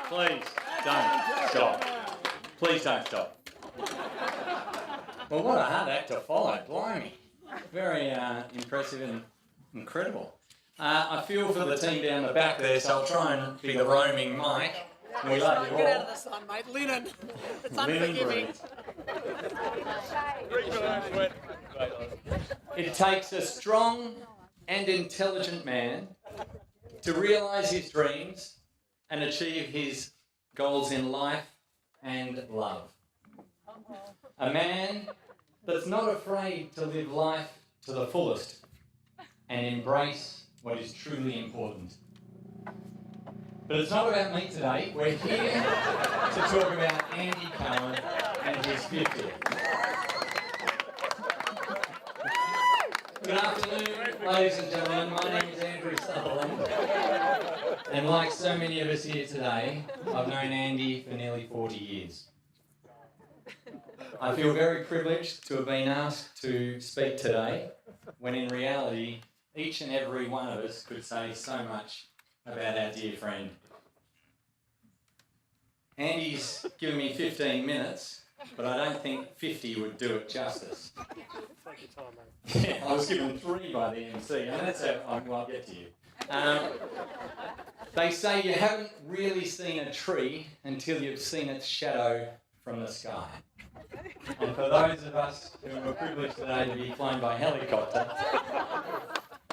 Please don't stop. Please don't stop. Well, what a hard act to follow, blimey. Very impressive and incredible. I feel for the team down the back there, so I'll try and be the roaming mic. We love you all. Get out of the sun, mate. Linen. It's unforgiving. It takes a strong and intelligent man to realise his dreams and achieve his goals in life and love. A man that's not afraid to live life to the fullest and embrace what is truly important. But it's not about me today. We're here to talk about Andy Cohen and his 50th. Good afternoon, ladies and gentlemen. My name is Andrew Sutherland. And like so many of us here today, I've known Andy for nearly 40 years. I feel very privileged to have been asked to speak today, when in reality, each and every one of us could say so much about our dear friend. Andy's given me 15 minutes, but I don't think 50 would do it justice. Take your time, mate. Yeah, I was given 3 by the MC, and that's how I'll get to you. They say you haven't really seen a tree until you've seen its shadow from the sky. And for those of us who were privileged today to be flown by helicopter,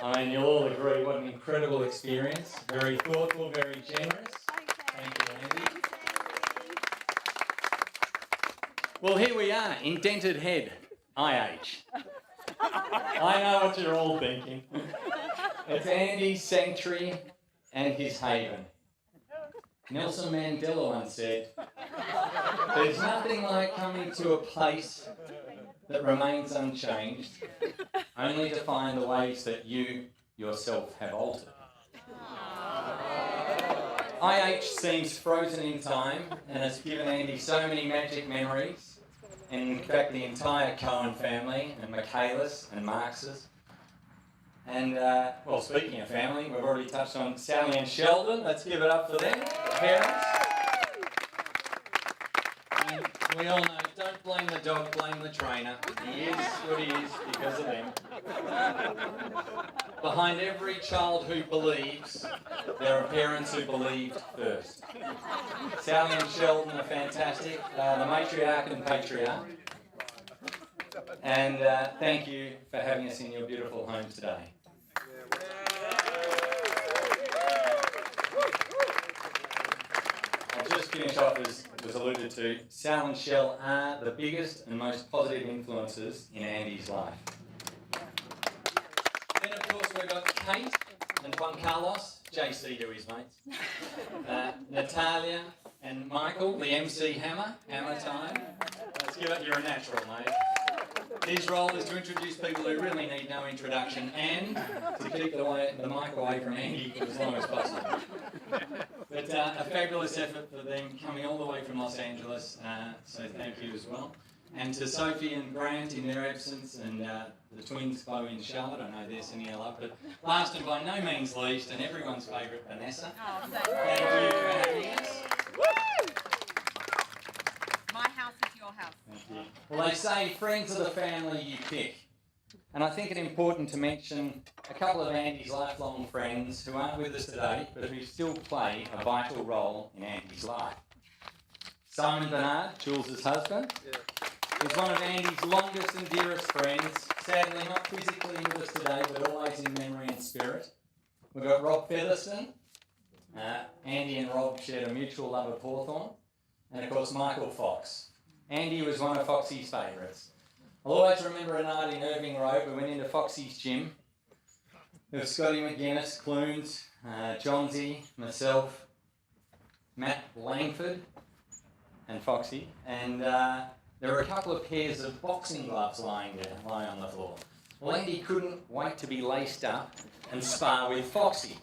I mean, you'll all agree what an incredible experience. Very thoughtful, very generous. Thank you, Andy. Well, here we are, indented head, IH. I know what you're all thinking. It's Andy's sanctuary and his haven. Nelson Mandela once said, "There's nothing like coming to a place that remains unchanged, only to find the ways that you yourself have altered." IH seems frozen in time and has given Andy so many magic memories, and in fact the entire Cohen family, and Michaelis and Marx's. And, well, speaking of family, we've already touched on Sally and Sheldon. Let's give it up for them, the parents. And we all know, don't blame the dog, blame the trainer. He is what he is because of them. Behind every child who believes, there are parents who believed first. Sally and Sheldon are fantastic, the matriarch and patriarch. And thank you for having us in your beautiful home today. I'll just finish off as was alluded to. Sal and Shell are the biggest and most positive influences in Andy's life. Then of course we've got Kate and Juan Carlos, JC to his mates, Natalia and Michael, the MC Hammer time. Let's give it, you're a natural, mate. His role is to introduce people who really need no introduction and to keep the mic away from Andy for as long as possible. But a fabulous effort for them coming all the way from Los Angeles, so thank you as well. And to Sophie and Grant in their absence, and the twins, Chloe and Charlotte, I know they're sending love. But last and by no means least, and everyone's favourite, Vanessa. Oh, thank you for having us. My house is your house. Thank you. Well, they say friends are the family you pick. And I think it's important to mention a couple of Andy's lifelong friends who aren't with us today, but who still play a vital role in Andy's life. Simon Bernard, Jules' husband, is one of Andy's longest and dearest friends, sadly not physically with us today, but always in memory and spirit. We've got Rob Featherstone. Andy and Rob shared a mutual love of Hawthorn. And of course, Michael Fox. Andy was one of Foxy's favourites. I'll always remember a night in Irving Road. We went into Foxy's gym. There was Scotty McGuinness, Clunes, Johnsy, myself, Matt Langford, and Foxy. And there were a couple of pairs of boxing gloves lying on the floor. Well, Andy couldn't wait to be laced up and spar with Foxy.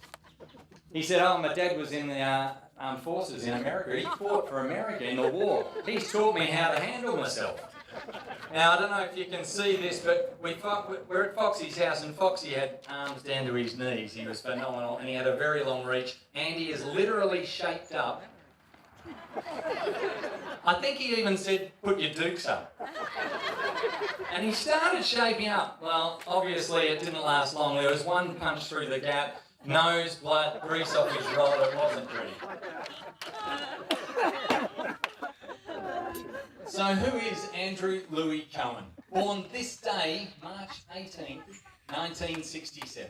He said, "Oh, my dad was in the armed forces in America. He fought for America in the war. He's taught me how to handle myself." Now, I don't know if you can see this, but we're at Foxy's house, and Foxy had arms down to his knees. He was phenomenal, and he had a very long reach. Andy is literally shaped up I think he even said, put your dukes up. And he started shaping up. Well, obviously it didn't last long. There was one punch through the gap, nose, blood, grease off his roll. It wasn't pretty. So who is Andrew Louis Cohen? Born this day, March 18th, 1967.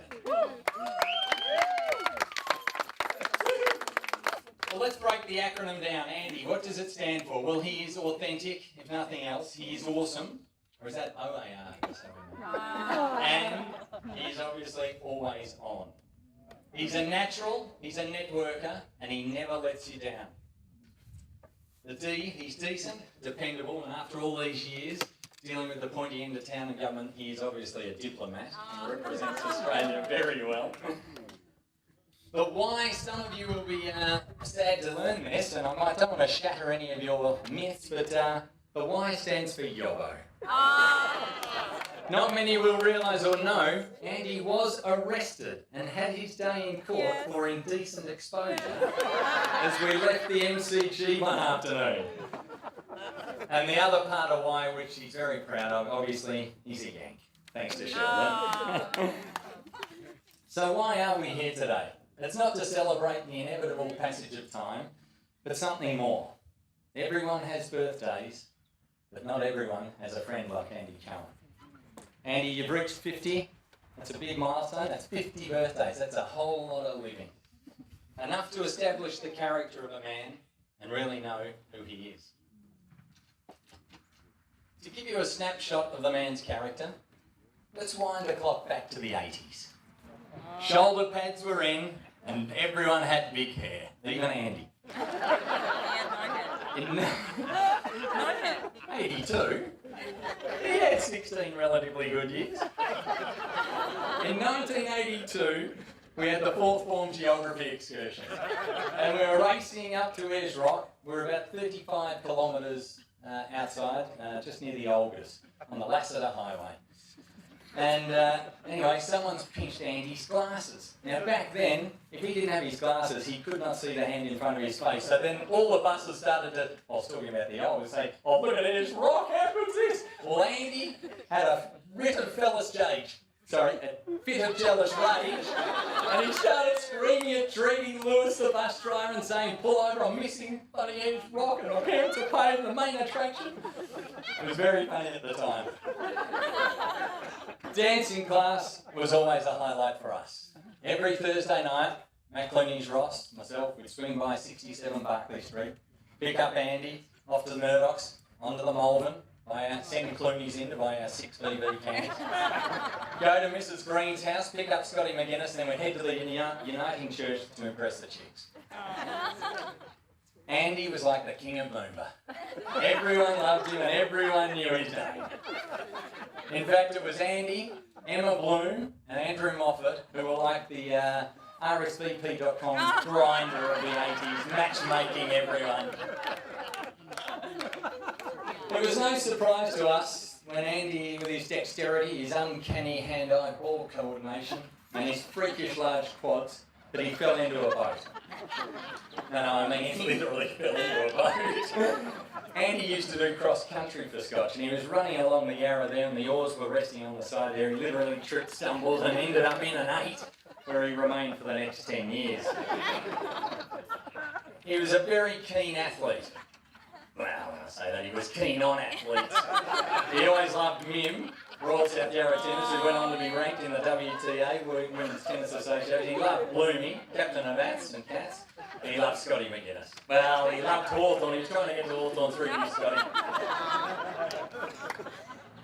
Well, let's break the acronym down. Andy, what does it stand for? Well, he is authentic, if nothing else. He is awesome. Or is that OAR? And he's obviously always on. He's a natural, he's a networker, and he never lets you down. The D, he's decent, dependable, and after all these years dealing with the pointy end of town and government, he is obviously a diplomat and represents Australia very well. But why, some of you will be sad to learn this, and I don't want to shatter any of your myths, but Y stands for Yobbo. Not many will realise or know, Andy was arrested and had his day in court for indecent exposure as we left the MCG one afternoon. And the other part of Y, which he's very proud of, obviously, he's a Yank, thanks to Sheldon. So why are we here today? It's not to celebrate the inevitable passage of time, but something more. Everyone has birthdays, but not everyone has a friend like Andy Cohen. Andy, you've reached 50. That's a big milestone. That's 50 birthdays. That's a whole lot of living. Enough to establish the character of a man and really know who he is. To give you a snapshot of the man's character, let's wind the clock back to the 80s. Shoulder pads were in, and everyone had big hair, even Andy. In 82, he had 16 relatively good years. In 1982, we had the fourth form geography excursion, and we were racing up to Ayers Rock. We were about 35 kilometres outside, just near the Olgas, on the Lassiter Highway. And anyway, someone's pinched Andy's glasses. Now back then, if he didn't have his glasses, he could not see the hand in front of his face. So then all the buses started to, I was talking about the old, say, oh look at Ayers Rock, how good's this? Well, Andy had a fit of jealous rage, and he started screaming at Treaty Lewis, the bus driver, and saying, pull over, I'm missing bloody Ayers Rock, and my parents are paying the main attraction. It was very funny at the time. Dancing class was always a highlight for us. Every Thursday night, Matt Clooney's Ross, myself, we'd swing by 67 Barclay Street, pick up Andy, off to the Murdochs, onto the Malvern, send Clooney's in to buy our 6 BB cans, go to Mrs. Green's house, pick up Scotty McGuinness, and then we'd head to the Uniting Church to impress the chicks. Andy was like the king of Moomba. Everyone loved him and everyone knew his name. In fact, it was Andy, Emma Bloom, and Andrew Moffat who were like the RSVP.com grinder of the 80s, matchmaking everyone. It was no surprise to us when Andy, with his dexterity, his uncanny hand-eye ball coordination, and his freakish large quads, that he fell into a boat. No, I mean he literally fell into a boat. Andy used to do cross-country for Scotch, and he was running along the Yarra there, and the oars were resting on the side there. He literally tripped, stumbled, and ended up in an 8, where he remained for the next 10 years. He was a very keen athlete. Well, when I say that, he was keen on athletes. He always loved Mim, Royal South Yarra Tennis, who went on to be ranked in the WTA, Women's Tennis Association. He loved Bloomy, captain of Ats and Cats. And he loved Scotty McGuinness. Well, he loved Hawthorn. He was trying to get to Hawthorn through you, Scotty.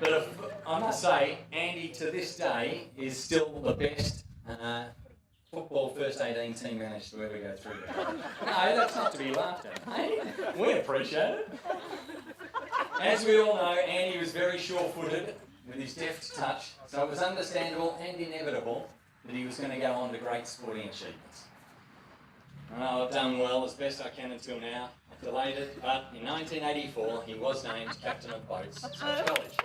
But I must say, Andy to this day is still the best football first 18 team manager to ever go through that. No, that's not to be laughed at. Hey, we appreciate it. As we all know, Andy was very sure-footed with his deft touch, so it was understandable and inevitable that he was going to go on to great sporting achievements. I've done well as best I can until now. I've delayed it, but in 1984 he was named captain of boats at Scotch College.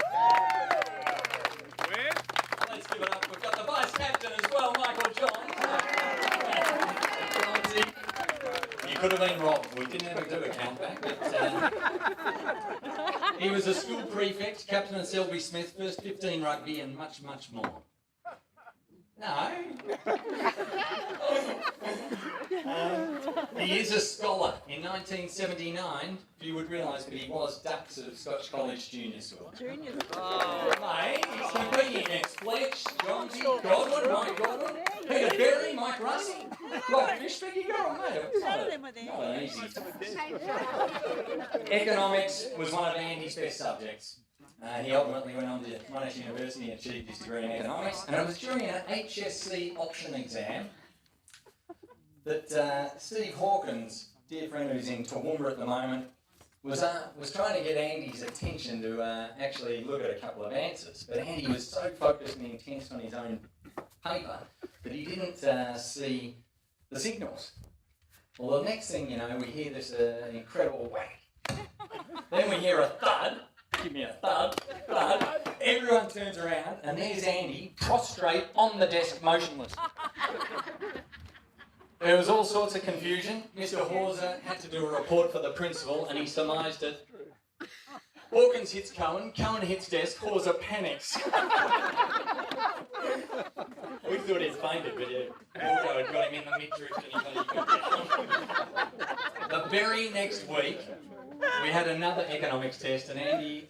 Let's give it up. We've got the vice captain as well, Michael Johns. You could have been robbed. We didn't ever do a countback, but he was a school prefect, captain of Selby Smith, first 15 rugby, and much, much more. No. He is a scholar. In 1979, you would realise that he was Dux at Scotch College Junior School. Junior. Mate, he's competing against Fletch, Johnsy, Godwin, Mike Godwin, Peter Berry, Mike Russell. Like Fishbeck, you got on, mate. It's not an easy task. Economics was one of Andy's best subjects. He ultimately went on to Monash University and achieved his degree in economics. And it was during an HSC option exam that Steve Hawkins, dear friend who's in Toowoomba at the moment, was trying to get Andy's attention to actually look at a couple of answers. But Andy was so focused and intense on his own paper that he didn't see the signals. Well, the next thing you know, we hear this incredible whack. Then we hear a thud. Give me a thud, thud. Everyone turns around and there's Andy, prostrate on the desk, motionless. There was all sorts of confusion. Mr. Hawser had to do a report for the principal and he surmised it. Hawkins hits Cohen, Cohen hits desk, Hawser panics. We thought he'd fainted, but Hawser had got him in the mid-drift and he thought he could. The very next week, we had another economics test and Andy,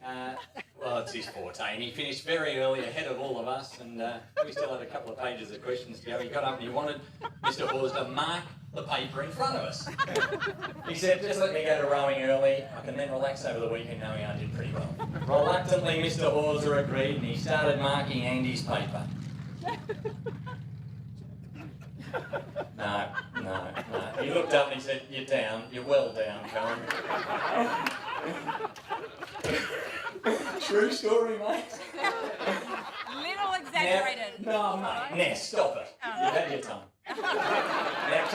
well, it's his forte, and he finished very early ahead of all of us, and we still had a couple of pages of questions to go. He got up and he wanted Mr. Hawes to mark the paper in front of us. He said, just let me go to rowing early, I can then relax over the weekend knowing I did pretty well. Reluctantly, Mr. Hawser agreed and he started marking Andy's paper. No. He looked up and he said, you're down, you're well down, Cohen. True story, mate. Little exaggerated. No, mate, Ness, stop it. You've had your time. Now,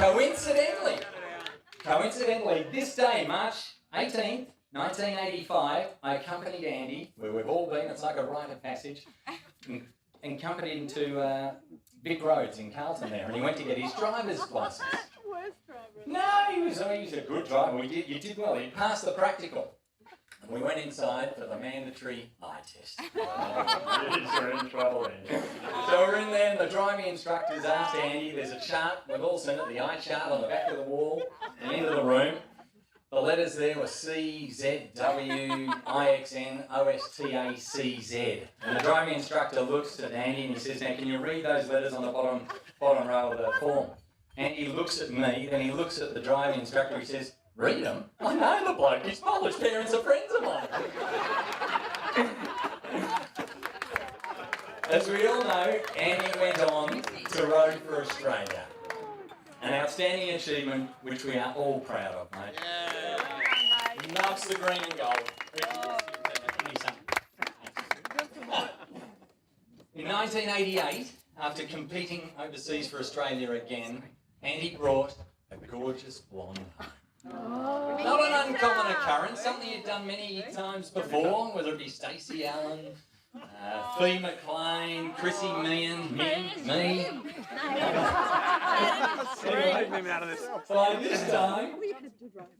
coincidentally, this day, March 18th, 1985, I accompanied Andy, where we've all been, it's like a rite of passage, and accompanied him to Vic Roads in Carlton there, and he went to get his driver's license. Worst driver. No, he was a good driver. You did well. He passed the practical. And we went inside for the mandatory eye test. You're in trouble then. So we're in there and the driving instructor's asked Andy, there's a chart, we've all seen it, the eye chart on the back of the wall, at the end of the room. The letters there were C, Z, W, I, X, N, O, S, T, A, C, Z. And the driving instructor looks at Andy and he says, now can you read those letters on the bottom row of the form? Andy looks at me, then he looks at the driving instructor, he says, read them? I know the bloke, his Polish parents are friends of mine. As we all know, Andy went on to row for Australia. An outstanding achievement which we are all proud of, mate. He loves the green and gold. In 1988, after competing overseas for Australia again, Andy brought a gorgeous blonde home. Not an uncommon occurrence, something he'd done many times before, whether it be Stacey Allen, Fee McLean, Chrissy Meehan, me.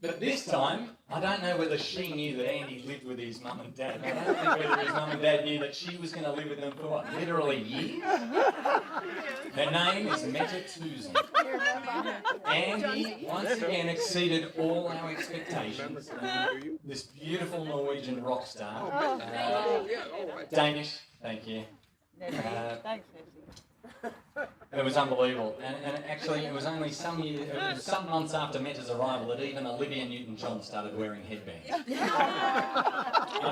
But this time, I don't know whether she knew that Andy lived with his mum and dad. I don't think whether his mum and dad knew that she was going to live with them for what, literally years? Her name is Meta Tusen. Andy once again exceeded all our expectations. This beautiful Norwegian rock star. Danish, thank you. It was unbelievable, and actually it was only some months after Meta's arrival that even Olivia Newton-John started wearing headbands. I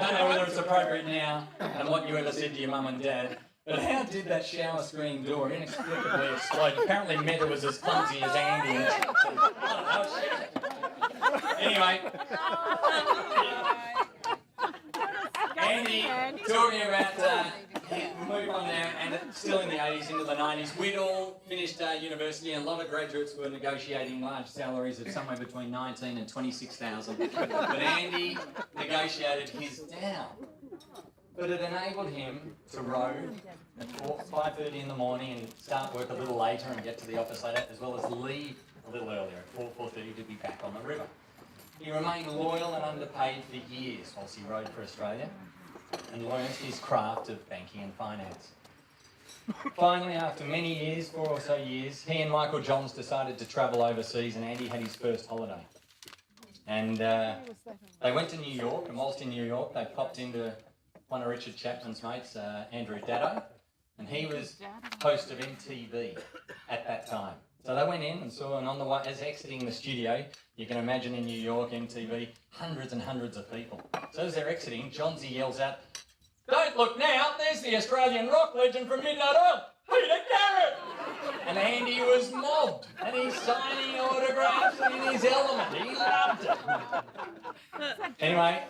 don't know whether it's appropriate now and what you ever said to your mum and dad, but how did that shower screen door inexplicably explode? Apparently Meta was as clumsy as Andy. Anyway. Andy, talking about, move on now, and still in the 80s, into the 90s, we'd all finished university and a lot of graduates were negotiating large salaries of somewhere between 19 and 26,000. But Andy negotiated his down. But it enabled him to row at 5:30 in the morning and start work a little later and get to the office later, as well as leave a little earlier at 4:30 to be back on the river. He remained loyal and underpaid for years whilst he rowed for Australia and learned his craft of banking and finance. Finally, after many years, 4 or so years, he and Michael Johns decided to travel overseas, and Andy had his first holiday. And they went to New York, and whilst in New York, they popped into one of Richard Chapman's mates, Andrew Daddo, and he was host of MTV at that time. So they went in and saw, and on the way, as exiting the studio, you can imagine in New York, MTV, hundreds and hundreds of people. So as they're exiting, Johnsy yells out, "Don't look now, there's the Australian rock legend from Midnight Oil, Peter Garrett!" And Andy was mobbed, and he's signing autographs and in his element. He loved it. Anyway,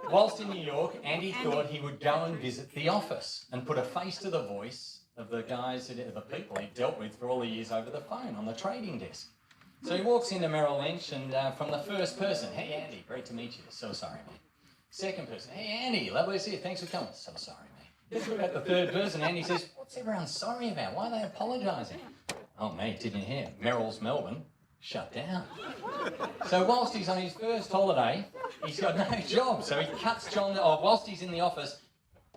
whilst in New York, Andy thought he would go and visit the office and put a face to the voice of the guys, the people he dealt with for all the years over the phone on the trading desk. So he walks into Merrill Lynch, and from the first person, "Hey Andy, great to meet you. So sorry, mate." Second person, "Hey Andy, lovely to see you. Thanks for coming." "So sorry, mate." Gets to about the third person, Andy says, "What's everyone sorry about? Why are they apologising?" "Oh mate, didn't you hear? Merrill's Melbourne shut down." So whilst he's on his first holiday, he's got no job. So he cuts John, whilst he's in the office,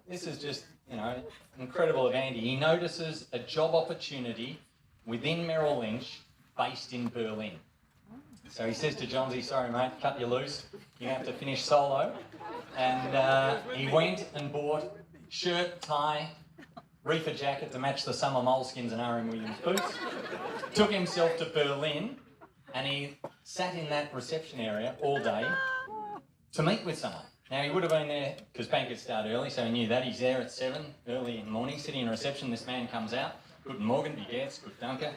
this is just, incredible of Andy. He notices a job opportunity within Merrill Lynch based in Berlin. So he says to Johnsy, "Sorry mate, cut you loose. You have to finish solo." And he went and bought shirt, tie, reefer jacket to match the summer moleskins and R.M. Williams boots. Took himself to Berlin, and he sat in that reception area all day to meet with someone. Now, he would have been there, because bankers start early, so he knew that. He's there at 7, early in the morning, sitting in reception. This man comes out. "Guten Morgen, wie geht's? Gut, danke."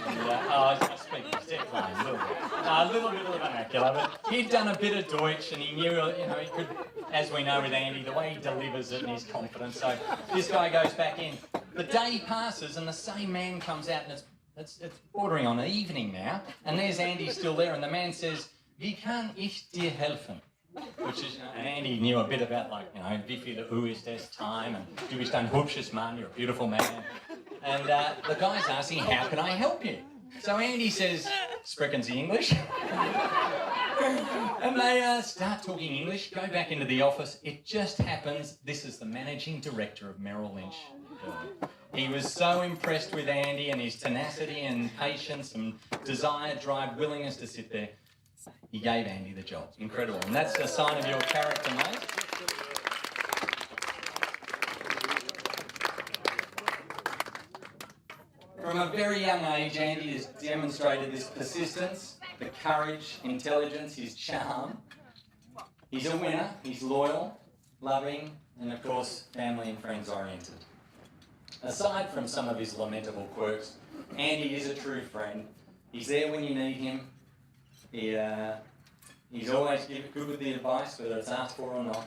And, I speak Stefan a little bit. A little bit of the vernacular, but he'd done a bit of Deutsch, and he knew, he could, as we know with Andy, the way he delivers it and his confidence. So this guy goes back in. The day passes, and the same man comes out, and it's bordering on evening now, and there's Andy still there, and the man says, "Wie kann ich dir helfen?" Which is, and Andy knew a bit about, wie viel Uhr ist es, time, and du bist ein hübsches Mann, you're a beautiful man. And the guy's asking, "How can I help you?" So Andy says, "Sprechen Sie English?" And they start talking English, go back into the office. It just happens, this is the managing director of Merrill Lynch. He was so impressed with Andy and his tenacity and patience and desire, drive, willingness to sit there. He gave Andy the job. Incredible. And that's a sign of your character, mate. From a very young age, Andy has demonstrated this persistence, the courage, intelligence, his charm. He's a winner, he's loyal, loving, and of course, family and friends oriented. Aside from some of his lamentable quirks, Andy is a true friend. He's there when you need him. He's always good with the advice, whether it's asked for or not.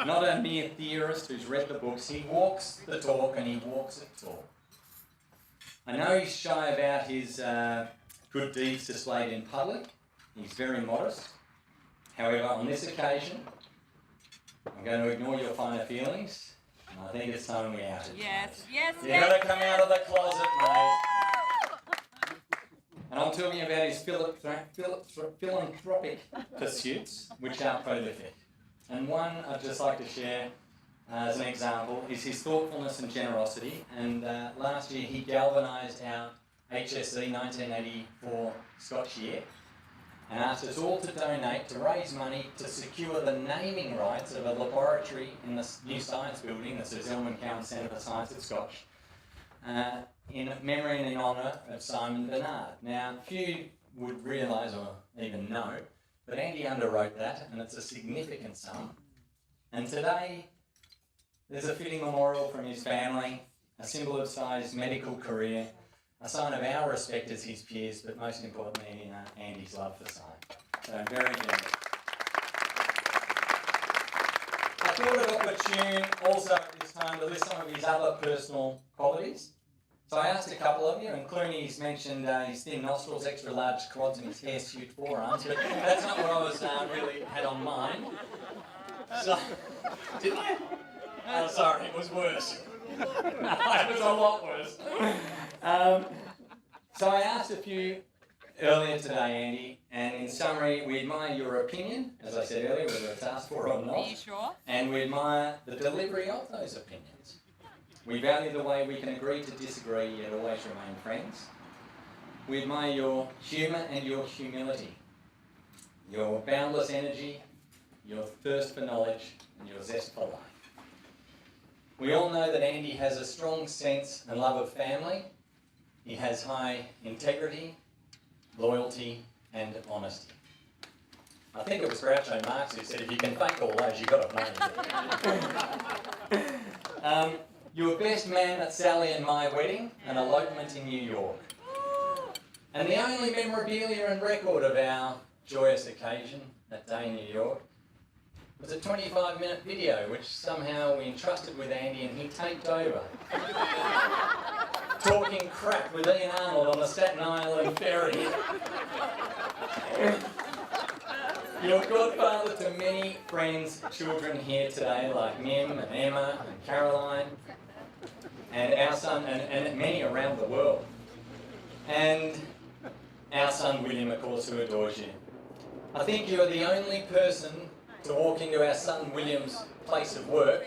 Not a mere theorist who's read the books. He walks the talk, and he walks it tall. I know he's shy about his good deeds displayed in public. He's very modest. However, on this occasion, I'm going to ignore your finer feelings, and I think it's time we outed. Yes, yes, You've yes. got to come out of the closet, mate. And I'm talking about his philanthropic pursuits, which are prolific. And one I'd just like to share as an example is his thoughtfulness and generosity. And last year he galvanised our HSC 1984 Scotch year and asked us all to donate to raise money to secure the naming rights of a laboratory in the new science building, the Sir Zelman Cowan Centre for Science at Scotch, in memory and in honour of Simon Bernard. Now, few would realise or even know, but Andy underwrote that, and it's a significant sum. And today, there's a fitting memorial from his family, a symbol of his medical career, a sign of our respect as his peers, but most importantly, Andy's love for science. So very generous. I thought it opportune also at this time to list some of his other personal qualities. So I asked a couple of you, and Clooney's mentioned his thin nostrils, extra large quads, and his hirsute forearms, but that's not what I was really had on mind. So, did I? Oh, sorry, it was worse. No, it was a lot worse. So I asked a few earlier today, Andy, and in summary, we admire your opinion, as I said earlier, whether it's asked for or not. Are you sure? And we admire the delivery of those opinions. We value the way we can agree to disagree yet always remain friends. We admire your humour and your humility, your boundless energy, your thirst for knowledge, and your zest for life. We all know that Andy has a strong sense and love of family. He has high integrity, loyalty, and honesty. I think it was Groucho Marx who said, if you can fake all those, you've got to know. You were best man at Sally and my wedding, an elopement in New York. And the only memorabilia and record of our joyous occasion that day in New York was a 25-minute video which somehow we entrusted with Andy and he taped over. Talking crap with Ian Arnold on the Staten Island ferry. You're godfather to many friends, children here today, like Mim and Emma and Caroline, and our son, and many around the world. And our son William, of course, who adores you. I think you're the only person to walk into our son William's place of work.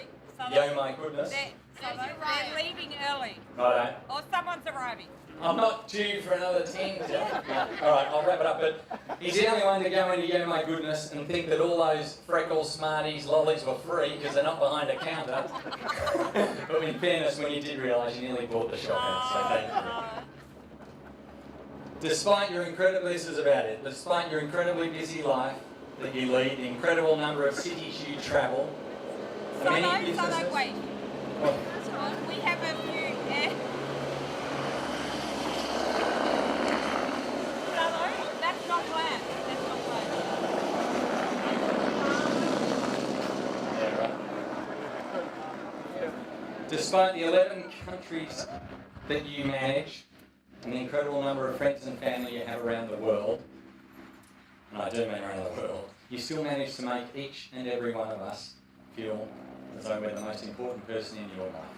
Yo, my goodness. They're leaving early. Righto. Or someone's arriving. I'm not due for another 10 today. No. Alright, I'll wrap it up, but he's the only one to go into Yo, my goodness, and think that all those freckles, smarties, lollies were free because they're not behind a counter. But in fairness, when you did realise, you nearly bought the shop out, so thank you. Despite your incredibly, this is about it, despite your incredibly busy life that you lead, the incredible number of cities you travel, the many businesses... So wait. What? We have a few... That's not planned. That's not planned. Yeah, right. Despite the 11 countries that you manage, and the incredible number of friends and family you have around the world, and I do mean around the world, you still manage to make each and every one of us feel as though we're the most important person in your life.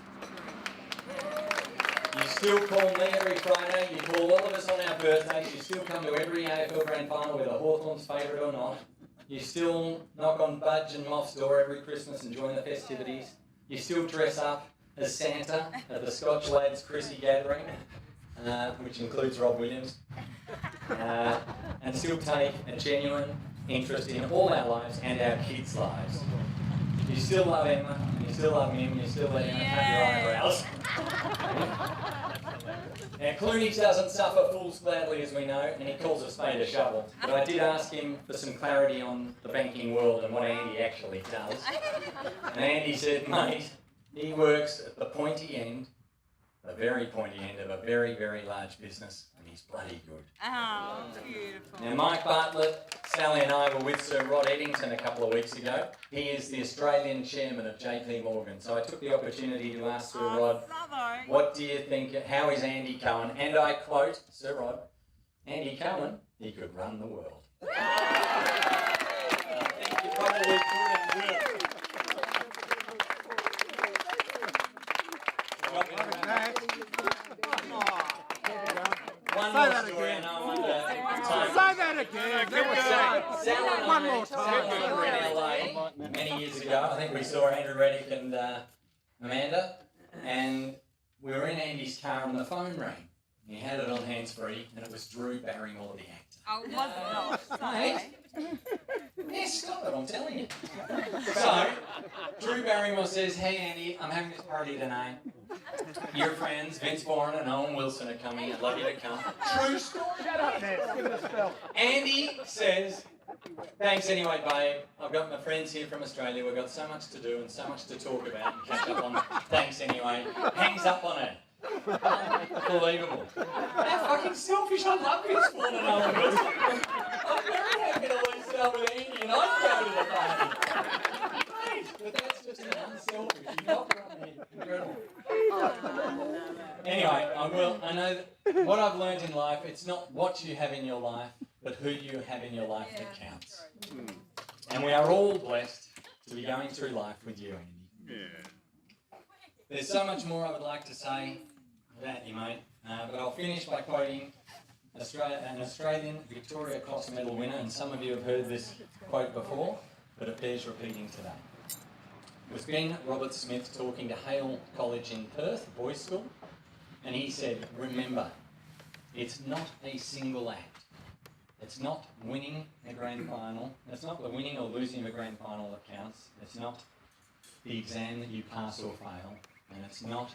You still call me every Friday, you call all of us on our birthdays, you still come to every AFL Grand Final whether Hawthorn's favourite or not. You still knock on Budge and Moff's door every Christmas and join the festivities. You still dress up as Santa at the Scotch Lads Chrissy gathering, which includes Rob Williams, and still take a genuine interest in all our lives and our kids' lives. You still love Emma, and you still love Mim, and you still let Emma cut your eyebrows. Now, Clooney doesn't suffer fools gladly, as we know, and he calls a spade a shovel. But I did ask him for some clarity on the banking world and what Andy actually does. And Andy said, mate, he works at the pointy end, the very pointy end of a very, very large business, and he's bloody good. Oh, beautiful. Now, Mike Bartlett, Sally and I were with Sir Rod Eddington a couple of weeks ago. He is the Australian chairman of JP Morgan. So I took the opportunity to ask Sir Rod, what do you think, how is Andy Cohen? And I quote, Sir Rod, Andy Cohen, he could run the world. I think you probably could and will. One more story, and I want time. Say that again. Sal One and more I were in LA many years ago. I think we saw Andrew Reddick and Amanda, and we were in Andy's car and the phone rang. He had it on hands-free, and it was Drew Barrymore, the actor. Oh, it was not. Mate, yes, stop it, I'm telling you. So, Drew Barrymore says, hey Andy, I'm having this party tonight. Your friends, Vince Vaughn and Owen Wilson are coming. I'd love you to come. True story. Shut up, man. Give it a spell. Andy says, thanks anyway, babe. I've got my friends here from Australia. We've got so much to do and so much to talk about and catch up on. Thanks anyway. Hangs up on it. Unbelievable. How fucking selfish. I love Vince Vaughn and Owen Wilson. I'm very happy to lose start with Andy and I go to the party. Mate, but that's just an unselfish. You've got incredible. Anyway, I know that what I've learned in life, it's not what you have in your life, but who you have in your life that counts. And we are all blessed to be going through life with you, Andy. There's so much more I would like to say about you, mate, but I'll finish by quoting an Australian Victoria Cross Medal winner, and some of you have heard this quote before, but it bears repeating today. It was Ben Robert Smith talking to Hale College in Perth, boys' school, and he said, remember, it's not a single act. It's not winning the grand final. It's not the winning or losing of a grand final that counts. It's not the exam that you pass or fail. And it's not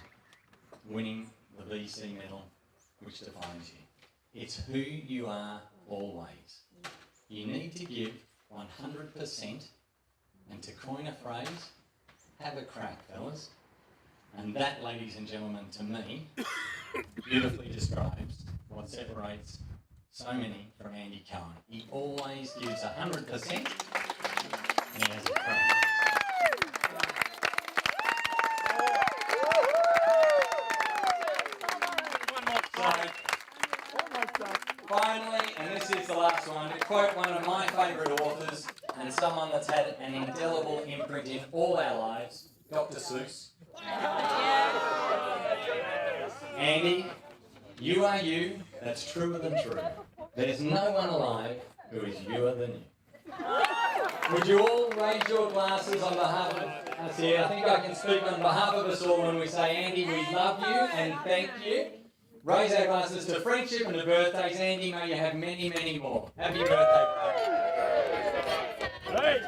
winning the VC medal which defines you. It's who you are always. You need to give 100%, and to coin a phrase, have a crack, fellas. And that, ladies and gentlemen, to me, beautifully describes what separates so many from Andy Cohen. He always gives 100% and he has a crack. Finally, and this is the last one, to quote one of my favourite authors and someone that's had an indelible imprint in all our lives, Dr. Seuss. Andy, you are you, that's truer than true. There's no one alive who is youer than you. Would you all raise your glasses on behalf of us here? I think I can speak on behalf of us all when we say, Andy, we love you and thank you. Raise our glasses to friendship and to birthdays. Andy, may you have many, many more. Happy birthday, bro. Hey.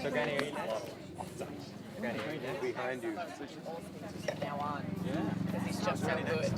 So Granny, are you next? Granny, are you next? Behind you. Now on. Yeah. Because he's just so good.